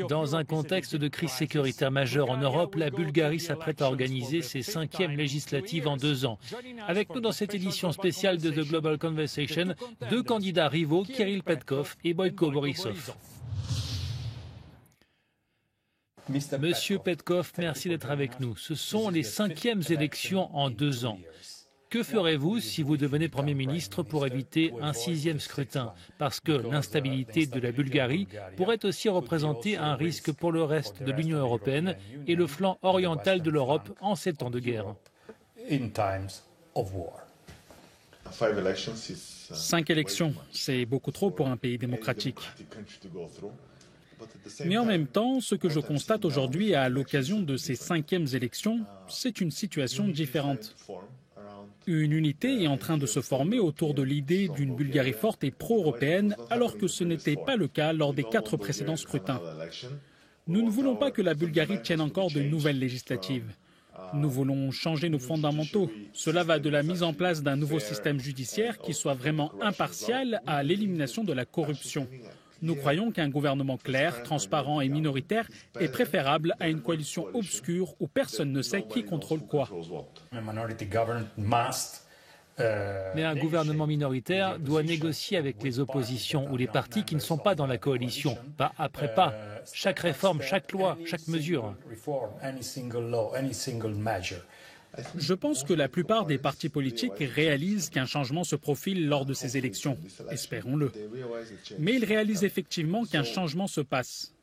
Dans un contexte de crise sécuritaire majeure en Europe, la Bulgarie s'apprête à organiser ses 5e législatives en 2 ans. Avec nous dans cette édition spéciale de The Global Conversation, 2 candidats rivaux, Kirill Petkov et Boyko Borisov. Monsieur Petkov, merci d'être avec nous. Ce sont les 5e élections en 2 ans. Que ferez-vous si vous devenez Premier ministre pour éviter un 6e scrutin? Parce que l'instabilité de la Bulgarie pourrait aussi représenter un risque pour le reste de l'Union européenne et le flanc oriental de l'Europe en ces temps de guerre. 5 élections, c'est beaucoup trop pour un pays démocratique. Mais en même temps, ce que je constate aujourd'hui à l'occasion de ces 5e élections, c'est une situation différente. Une unité est en train de se former autour de l'idée d'une Bulgarie forte et pro-européenne, alors que ce n'était pas le cas lors des 4 précédents scrutins. Nous ne voulons pas que la Bulgarie tienne encore de nouvelles législatives. Nous voulons changer nos fondamentaux. Cela va de la mise en place d'un nouveau système judiciaire qui soit vraiment impartial à l'élimination de la corruption. Nous croyons qu'un gouvernement clair, transparent et minoritaire est préférable à une coalition obscure où personne ne sait qui contrôle quoi. Mais un gouvernement minoritaire doit négocier avec les oppositions ou les partis qui ne sont pas dans la coalition, pas après pas. Chaque réforme, chaque loi, chaque mesure. Je pense que la plupart des partis politiques réalisent qu'un changement se profile lors de ces élections. Espérons-le. Mais ils réalisent effectivement qu'un changement se passe.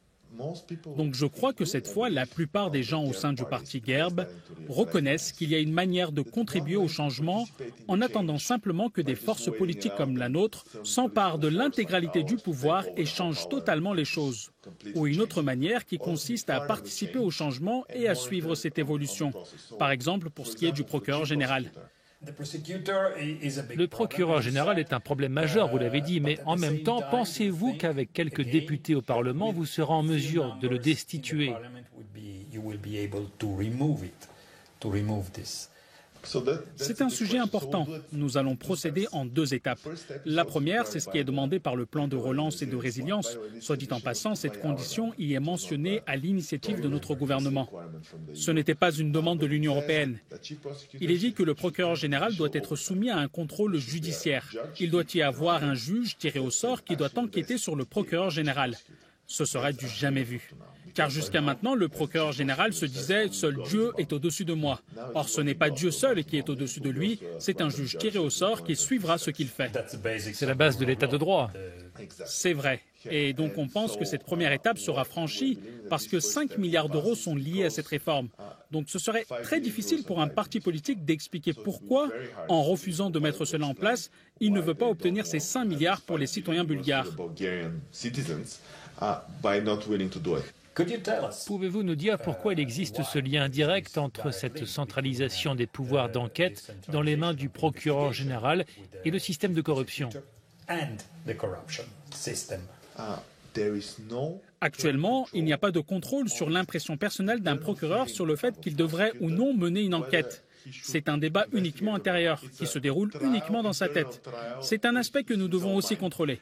Donc je crois que cette fois, la plupart des gens au sein du parti GERB reconnaissent qu'il y a une manière de contribuer au changement en attendant simplement que des forces politiques comme la nôtre s'emparent de l'intégralité du pouvoir et changent totalement les choses. Ou une autre manière qui consiste à participer au changement et à suivre cette évolution. Par exemple, pour ce qui est du procureur général. Le procureur général est un problème majeur, vous l'avez dit, mais en même temps, pensez-vous qu'avec quelques députés au Parlement, vous serez en mesure de le destituer? C'est un sujet important. Nous allons procéder en 2 étapes. La première, c'est ce qui est demandé par le plan de relance et de résilience. Soit dit en passant, cette condition y est mentionnée à l'initiative de notre gouvernement. Ce n'était pas une demande de l'Union européenne. Il est dit que le procureur général doit être soumis à un contrôle judiciaire. Il doit y avoir un juge tiré au sort qui doit enquêter sur le procureur général. Ce sera du jamais vu. Car jusqu'à maintenant, le procureur général se disait « Seul Dieu est au-dessus de moi ». Or, ce n'est pas Dieu seul qui est au-dessus de lui, c'est un juge tiré au sort qui suivra ce qu'il fait. C'est la base de l'état de droit. C'est vrai. Et donc on pense que cette première étape sera franchie parce que 5 milliards d'euros sont liés à cette réforme. Donc ce serait très difficile pour un parti politique d'expliquer pourquoi, en refusant de mettre cela en place, il ne veut pas obtenir ces 5 milliards pour les citoyens bulgares. Pouvez-vous nous dire pourquoi il existe ce lien direct entre cette centralisation des pouvoirs d'enquête dans les mains du procureur général et le système de corruption? Actuellement, il n'y a pas de contrôle sur l'impression personnelle d'un procureur sur le fait qu'il devrait ou non mener une enquête. C'est un débat uniquement intérieur, qui se déroule uniquement dans sa tête. C'est un aspect que nous devons aussi contrôler.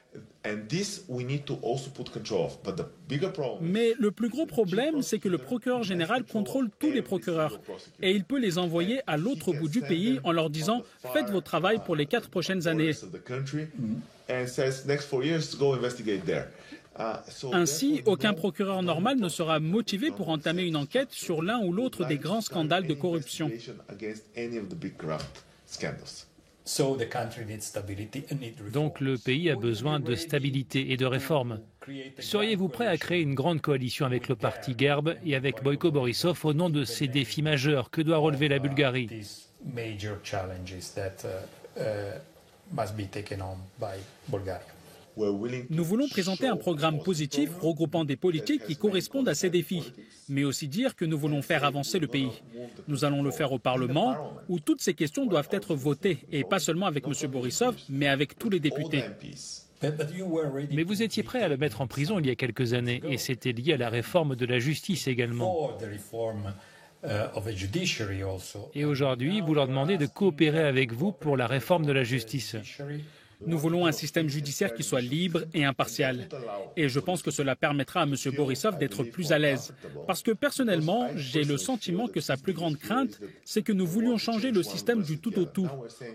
Mais le plus gros problème, c'est que le procureur général contrôle tous les procureurs. Et il peut les envoyer à l'autre bout du pays en leur disant « Faites votre travail pour les 4 prochaines années ». Ainsi, aucun procureur normal ne sera motivé pour entamer une enquête sur l'un ou l'autre des grands scandales de corruption. Donc le pays a besoin de stabilité et de réformes. Seriez-vous prêt à créer une grande coalition avec le parti GERB et avec Boyko Borisov au nom de ces défis majeurs que doit relever la Bulgarie? Nous voulons présenter un programme positif regroupant des politiques qui correspondent à ces défis, mais aussi dire que nous voulons faire avancer le pays. Nous allons le faire au Parlement, où toutes ces questions doivent être votées, et pas seulement avec M. Borisov, mais avec tous les députés. Mais vous étiez prêt à le mettre en prison il y a quelques années, et c'était lié à la réforme de la justice également. Et aujourd'hui, vous leur demandez de coopérer avec vous pour la réforme de la justice. Nous voulons un système judiciaire qui soit libre et impartial. Et je pense que cela permettra à M. Borisov d'être plus à l'aise. Parce que personnellement, j'ai le sentiment que sa plus grande crainte, c'est que nous voulions changer le système du tout au tout.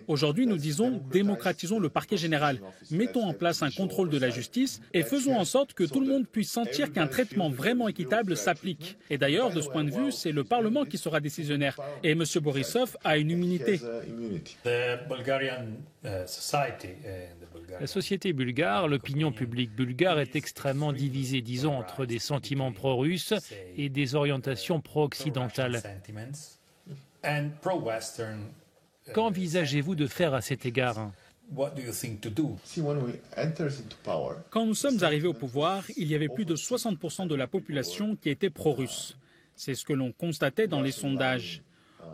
Aujourd'hui, nous disons démocratisons le parquet général, mettons en place un contrôle de la justice et faisons en sorte que tout le monde puisse sentir qu'un traitement vraiment équitable s'applique. Et d'ailleurs, de ce point de vue, c'est le Parlement qui sera décisionnaire. Et M. Borisov a une immunité. La société bulgare, l'opinion publique bulgare est extrêmement divisée, disons, entre des sentiments pro-russes et des orientations pro-occidentales. Qu'envisagez-vous de faire à cet égard ? Quand nous sommes arrivés au pouvoir, il y avait plus de 60% de la population qui était pro-russe. C'est ce que l'on constatait dans les sondages.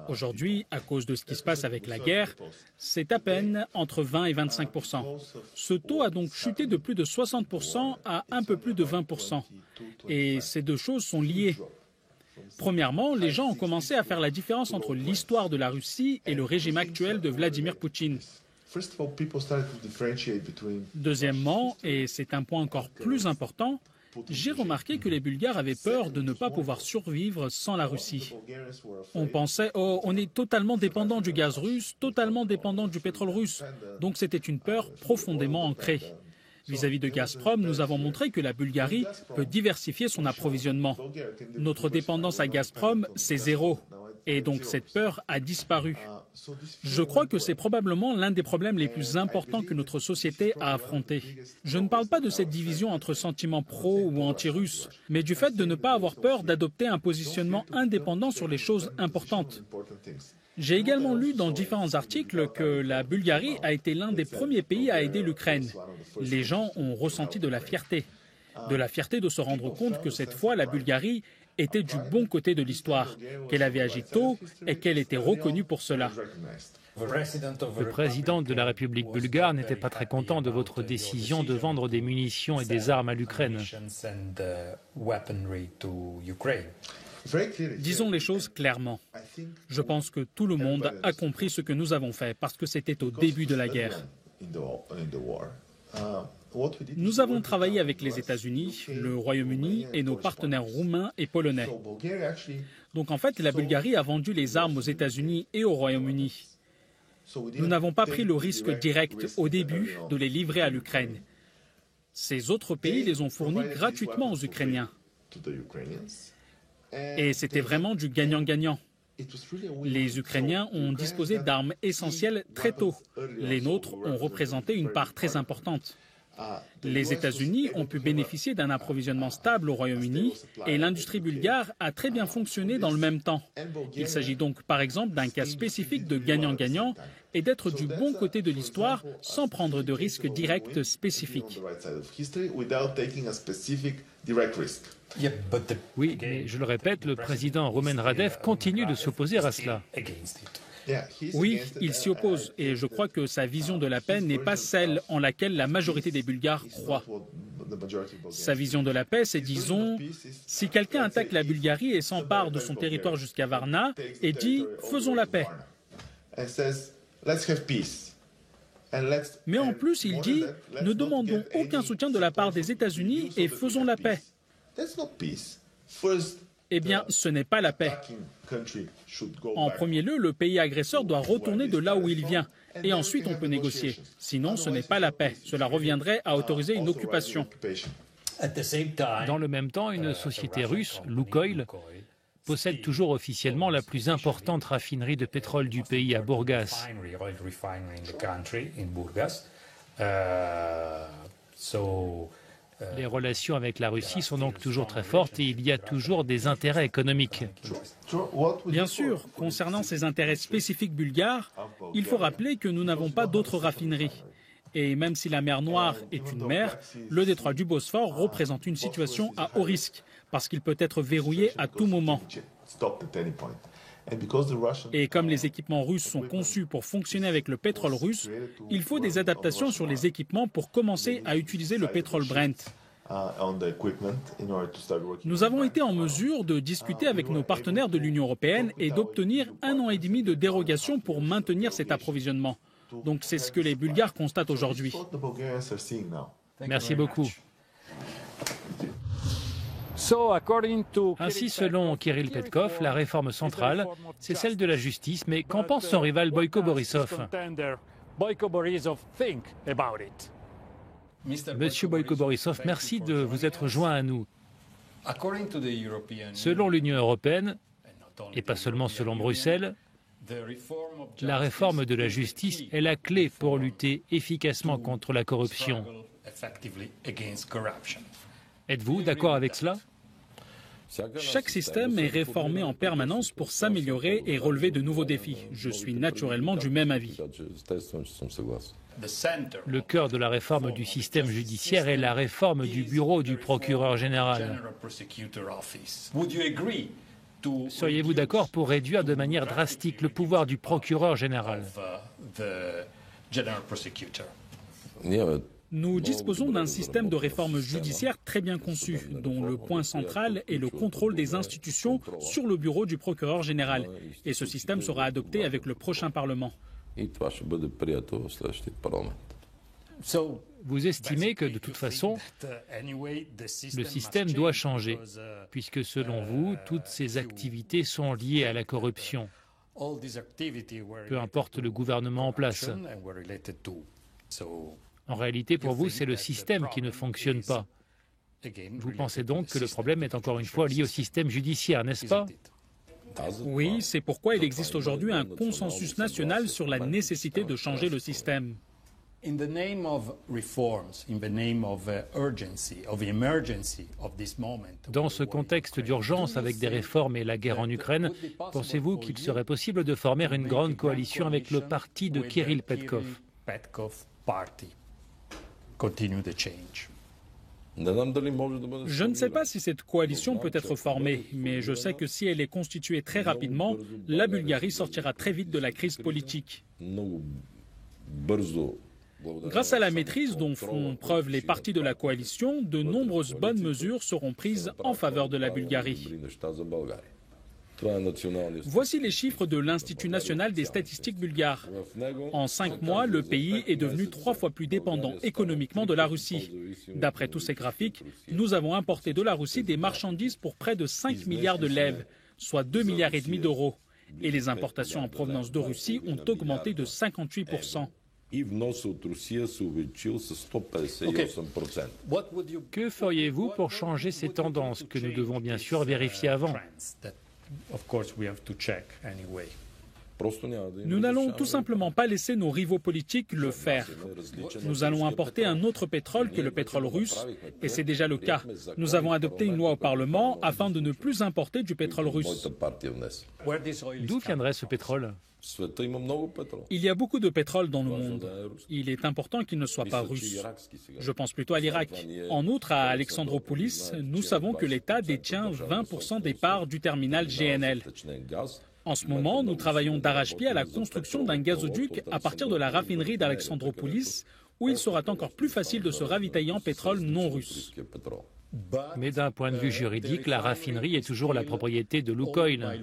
Aujourd'hui, à cause de ce qui se passe avec la guerre, c'est à peine entre 20 et 25%. Ce taux a donc chuté de plus de 60% à un peu plus de 20%. Et ces deux choses sont liées. Premièrement, les gens ont commencé à faire la différence entre l'histoire de la Russie et le régime actuel de Vladimir Poutine. Deuxièmement, et c'est un point encore plus important, j'ai remarqué que les Bulgares avaient peur de ne pas pouvoir survivre sans la Russie. On pensait, oh, on est totalement dépendant du gaz russe, totalement dépendant du pétrole russe. Donc c'était une peur profondément ancrée. Vis-à-vis de Gazprom, nous avons montré que la Bulgarie peut diversifier son approvisionnement. Notre dépendance à Gazprom, c'est zéro. Et donc cette peur a disparu. Je crois que c'est probablement l'un des problèmes les plus importants que notre société a affronté. Je ne parle pas de cette division entre sentiments pro ou anti-russes, mais du fait de ne pas avoir peur d'adopter un positionnement indépendant sur les choses importantes. J'ai également lu dans différents articles que la Bulgarie a été l'un des premiers pays à aider l'Ukraine. Les gens ont ressenti de la fierté de se rendre compte que cette fois, la Bulgarie était du bon côté de l'histoire, qu'elle avait agi tôt et qu'elle était reconnue pour cela. Le président de la République bulgare n'était pas très content de votre décision de vendre des munitions et des armes à l'Ukraine. Disons les choses clairement. Je pense que tout le monde a compris ce que nous avons fait parce que c'était au début de la guerre. Nous avons travaillé avec les États-Unis, le Royaume-Uni et nos partenaires roumains et polonais. Donc en fait, la Bulgarie a vendu les armes aux États-Unis et au Royaume-Uni. Nous n'avons pas pris le risque direct au début de les livrer à l'Ukraine. Ces autres pays les ont fournis gratuitement aux Ukrainiens. Et c'était vraiment du gagnant-gagnant. Les Ukrainiens ont disposé d'armes essentielles très tôt. Les nôtres ont représenté une part très importante. Les États-Unis ont pu bénéficier d'un approvisionnement stable au Royaume-Uni et l'industrie bulgare a très bien fonctionné dans le même temps. Il s'agit donc par exemple d'un cas spécifique de gagnant-gagnant et d'être du bon côté de l'histoire sans prendre de risques directs spécifiques. Oui, mais je le répète, le président Rumen Radev continue de s'opposer à cela. Oui, il s'y oppose et je crois que sa vision de la paix n'est pas celle en laquelle la majorité des Bulgares croient. Sa vision de la paix, c'est, disons, si quelqu'un attaque la Bulgarie et s'empare de son territoire jusqu'à Varna et dit « faisons la paix ». Mais en plus, il dit « ne demandons aucun soutien de la part des États-Unis et faisons la paix ». Eh bien, ce n'est pas la paix. En premier lieu, le pays agresseur doit retourner de là où il vient. Et ensuite, on peut négocier. Sinon, ce n'est pas la paix. Cela reviendrait à autoriser une occupation. Dans le même temps, une société russe, Lukoil, possède toujours officiellement la plus importante raffinerie de pétrole du pays à Burgas. Les relations avec la Russie sont donc toujours très fortes et il y a toujours des intérêts économiques. Bien sûr, concernant ces intérêts spécifiques bulgares, il faut rappeler que nous n'avons pas d'autres raffineries. Et même si la mer Noire est une mer, le détroit du Bosphore représente une situation à haut risque, parce qu'il peut être verrouillé à tout moment. Et comme les équipements russes sont conçus pour fonctionner avec le pétrole russe, il faut des adaptations sur les équipements pour commencer à utiliser le pétrole Brent. Nous avons été en mesure de discuter avec nos partenaires de l'Union européenne et d'obtenir 1 an et demi de dérogation pour maintenir cet approvisionnement. Donc c'est ce que les Bulgares constatent aujourd'hui. Merci beaucoup. Ainsi, selon Kirill Petkov, la réforme centrale, c'est celle de la justice, mais qu'en pense son rival Boyko Borisov? Monsieur Boyko Borisov, merci de vous être joint à nous. Selon l'Union européenne, et pas seulement selon Bruxelles, la réforme de la justice est la clé pour lutter efficacement contre la corruption. Êtes-vous d'accord avec cela? Chaque système est réformé en permanence pour s'améliorer et relever de nouveaux défis. Je suis naturellement du même avis. Le cœur de la réforme du système judiciaire est la réforme du bureau du procureur général. Seriez-vous d'accord pour réduire de manière drastique le pouvoir du procureur général? Nous disposons d'un système de réforme judiciaire très bien conçu, dont le point central est le contrôle des institutions sur le bureau du procureur général. Et ce système sera adopté avec le prochain Parlement. Vous estimez que, de toute façon, le système doit changer, puisque, selon vous, toutes ces activités sont liées à la corruption, peu importe le gouvernement en place. En réalité, pour vous, c'est le système qui ne fonctionne pas. Vous pensez donc que le problème est encore une fois lié au système judiciaire, n'est-ce pas? Oui, c'est pourquoi il existe aujourd'hui un consensus national sur la nécessité de changer le système. Dans ce contexte d'urgence avec des réformes et la guerre en Ukraine, pensez-vous qu'il serait possible de former une grande coalition avec le parti de Kirill Petkov? Je ne sais pas si cette coalition peut être formée, mais je sais que si elle est constituée très rapidement, la Bulgarie sortira très vite de la crise politique. Grâce à la maîtrise dont font preuve les partis de la coalition, de nombreuses bonnes mesures seront prises en faveur de la Bulgarie. Voici les chiffres de l'Institut national des statistiques bulgares. En 5 mois, le pays est devenu 3 fois plus dépendant économiquement de la Russie. D'après tous ces graphiques, nous avons importé de la Russie des marchandises pour près de 5 milliards de lev, soit 2,5 milliards d'euros. Et les importations en provenance de Russie ont augmenté de 58%. Que feriez-vous pour changer ces tendances que nous devons bien sûr vérifier avant? Nous n'allons tout simplement pas laisser nos rivaux politiques le faire. Nous allons importer un autre pétrole que le pétrole russe, et c'est déjà le cas. Nous avons adopté une loi au Parlement afin de ne plus importer du pétrole russe. D'où viendrait ce pétrole? Il y a beaucoup de pétrole dans le monde. Il est important qu'il ne soit pas russe. Je pense plutôt à l'Irak. En outre, à Alexandroupolis, nous savons que l'État détient 20% des parts du terminal GNL. En ce moment, nous travaillons d'arrache-pied à la construction d'un gazoduc à partir de la raffinerie d'Alexandroupolis, où il sera encore plus facile de se ravitailler en pétrole non russe. Mais d'un point de vue juridique, la raffinerie est toujours la propriété de Lukoil.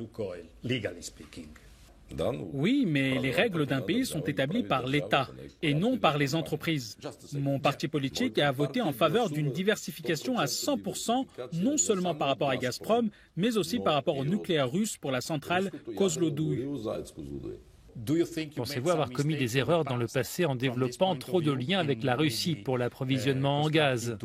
Oui, mais les règles d'un pays sont établies par l'État et non par les entreprises. Mon parti politique a voté en faveur d'une diversification à 100%, non seulement par rapport à Gazprom, mais aussi par rapport au nucléaire russe pour la centrale Kozloduy. Pensez-vous avoir commis des erreurs dans le passé en développant trop de liens avec la Russie pour l'approvisionnement en gaz?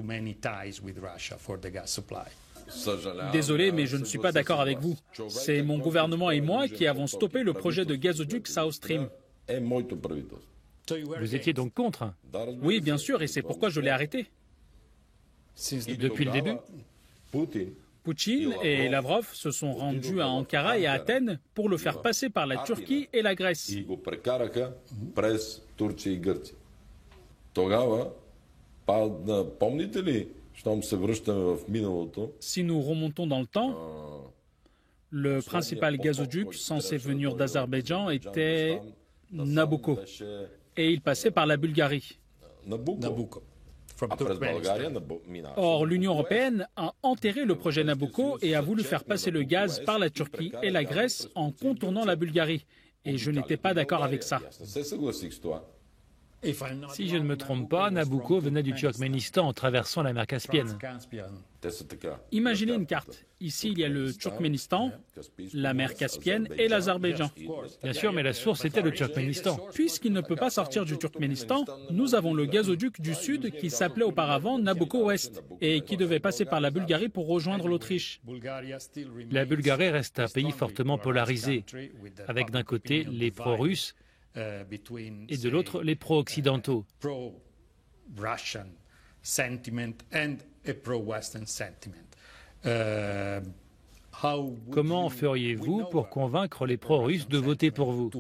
Désolé, mais je ne suis pas d'accord avec vous. C'est mon gouvernement et moi qui avons stoppé le projet de gazoduc South Stream. Vous étiez donc contre? Oui, bien sûr, et c'est pourquoi je l'ai arrêté. Depuis le début? Poutine et Lavrov se sont rendus à Ankara et à Athènes pour le faire passer par la Turquie et la Grèce. Si nous remontons dans le temps, le principal gazoduc censé venir d'Azerbaïdjan était Nabucco, et il passait par la Bulgarie. Or, l'Union européenne a enterré le projet Nabucco et a voulu faire passer le gaz par la Turquie et la Grèce en contournant la Bulgarie. et je n'étais pas d'accord avec ça. Si je ne me trompe pas, Nabucco venait du Turkménistan en traversant la mer Caspienne. Imaginez une carte. Ici, il y a le Turkménistan, la mer Caspienne et l'Azerbaïdjan. Bien sûr, mais la source était le Turkménistan. Puisqu'il ne peut pas sortir du Turkménistan, nous avons le gazoduc du Sud qui s'appelait auparavant Nabucco Ouest et qui devait passer par la Bulgarie pour rejoindre l'Autriche. La Bulgarie reste un pays fortement polarisé, avec d'un côté les pro-russes et de l'autre les pro-occidentaux. Comment feriez-vous pour convaincre les pro-russes de voter pour vous?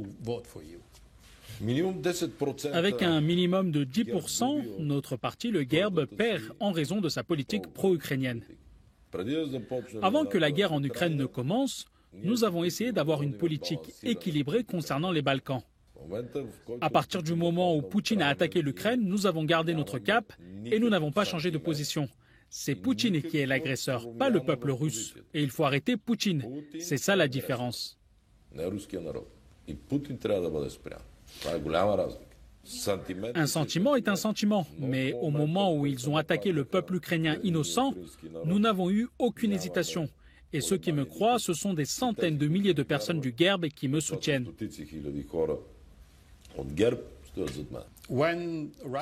Avec un minimum de 10%, notre parti, le GERB, perd en raison de sa politique pro-ukrainienne. Avant que la guerre en Ukraine ne commence, nous avons essayé d'avoir une politique équilibrée concernant les Balkans. À partir du moment où Poutine a attaqué l'Ukraine, nous avons gardé notre cap et nous n'avons pas changé de position. C'est Poutine qui est l'agresseur, pas le peuple russe. Et il faut arrêter Poutine. C'est ça la différence. Un sentiment est un sentiment, mais au moment où ils ont attaqué le peuple ukrainien innocent, nous n'avons eu aucune hésitation. Et ceux qui me croient, ce sont des centaines de milliers de personnes du GERB qui me soutiennent.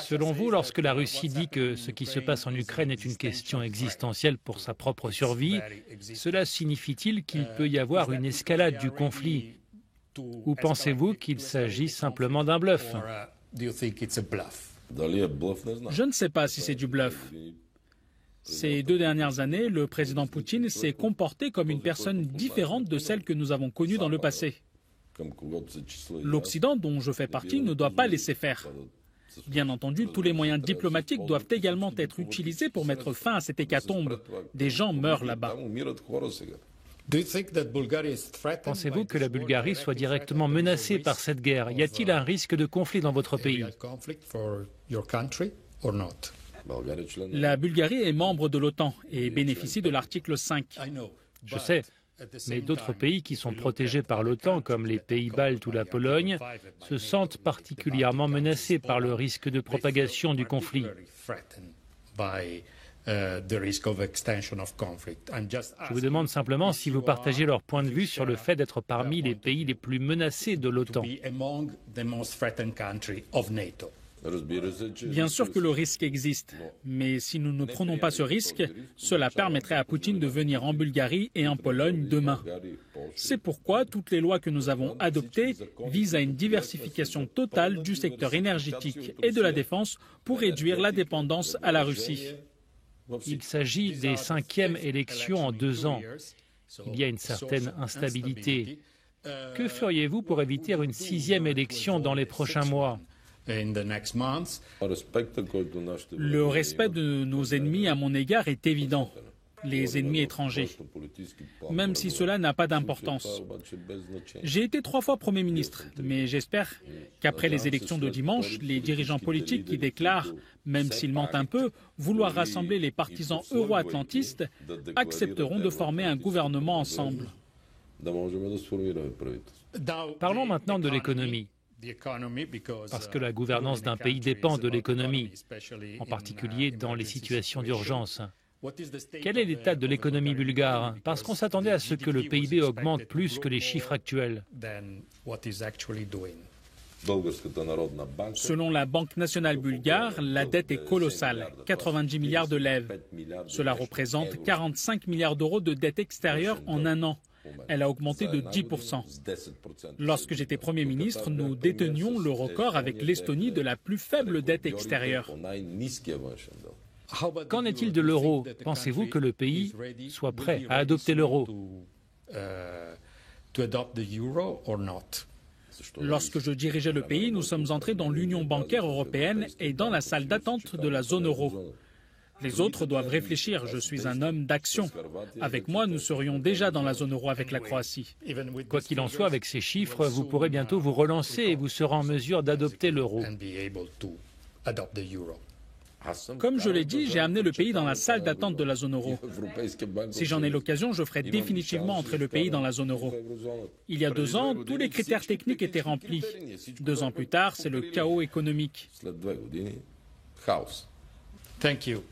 Selon vous, lorsque la Russie dit que ce qui se passe en Ukraine est une question existentielle pour sa propre survie, cela signifie-t-il qu'il peut y avoir une escalade du conflit? Ou pensez-vous qu'il s'agit simplement d'un bluff? Je ne sais pas si c'est du bluff. Ces 2 dernières années, le président Poutine s'est comporté comme une personne différente de celle que nous avons connue dans le passé. L'Occident, dont je fais partie, ne doit pas laisser faire. Bien entendu, tous les moyens diplomatiques doivent également être utilisés pour mettre fin à cette hécatombe. Des gens meurent là-bas. Pensez-vous que la Bulgarie soit directement menacée par cette guerre? Y a-t-il un risque de conflit dans votre pays? La Bulgarie est membre de l'OTAN et bénéficie de l'article 5. Je sais, mais d'autres pays qui sont protégés par l'OTAN, comme les pays baltes ou la Pologne, se sentent particulièrement menacés par le risque de propagation du conflit. Je vous demande simplement si vous partagez leur point de vue sur le fait d'être parmi les pays les plus menacés de l'OTAN. Bien sûr que le risque existe, mais si nous ne prenons pas ce risque, cela permettrait à Poutine de venir en Bulgarie et en Pologne demain. C'est pourquoi toutes les lois que nous avons adoptées visent à une diversification totale du secteur énergétique et de la défense pour réduire la dépendance à la Russie. Il s'agit des 5e élections en 2 ans. Il y a une certaine instabilité. Que feriez-vous pour éviter une 6e élection dans les prochains mois? Le respect de nos ennemis à mon égard est évident, les ennemis étrangers, même si cela n'a pas d'importance. J'ai été 3 fois Premier ministre, mais j'espère qu'après les élections de dimanche, les dirigeants politiques qui déclarent, même s'ils mentent un peu, vouloir rassembler les partisans euro-atlantistes, accepteront de former un gouvernement ensemble. Parlons maintenant de l'économie. Parce que la gouvernance d'un pays dépend de l'économie, en particulier dans les situations d'urgence. Quel est l'état de l'économie bulgare? Parce qu'on s'attendait à ce que le PIB augmente plus que les chiffres actuels. Selon la Banque nationale bulgare, la dette est colossale, 90 milliards de lev. Cela représente 45 milliards d'euros de dette extérieure en un an. Elle a augmenté de 10%. Lorsque j'étais Premier ministre, nous détenions le record avec l'Estonie de la plus faible dette extérieure. Qu'en est-il de l'euro? Pensez-vous que le pays soit prêt à adopter l'euro? Lorsque je dirigeais le pays, nous sommes entrés dans l'Union bancaire européenne et dans la salle d'attente de la zone euro. Les autres doivent réfléchir. Je suis un homme d'action. Avec moi, nous serions déjà dans la zone euro avec la Croatie. Quoi qu'il en soit, avec ces chiffres, vous pourrez bientôt vous relancer et vous serez en mesure d'adopter l'euro. Comme je l'ai dit, j'ai amené le pays dans la salle d'attente de la zone euro. Si j'en ai l'occasion, je ferai définitivement entrer le pays dans la zone euro. Il y a 2 ans, tous les critères techniques étaient remplis. 2 ans plus tard, c'est le chaos économique. Thank you.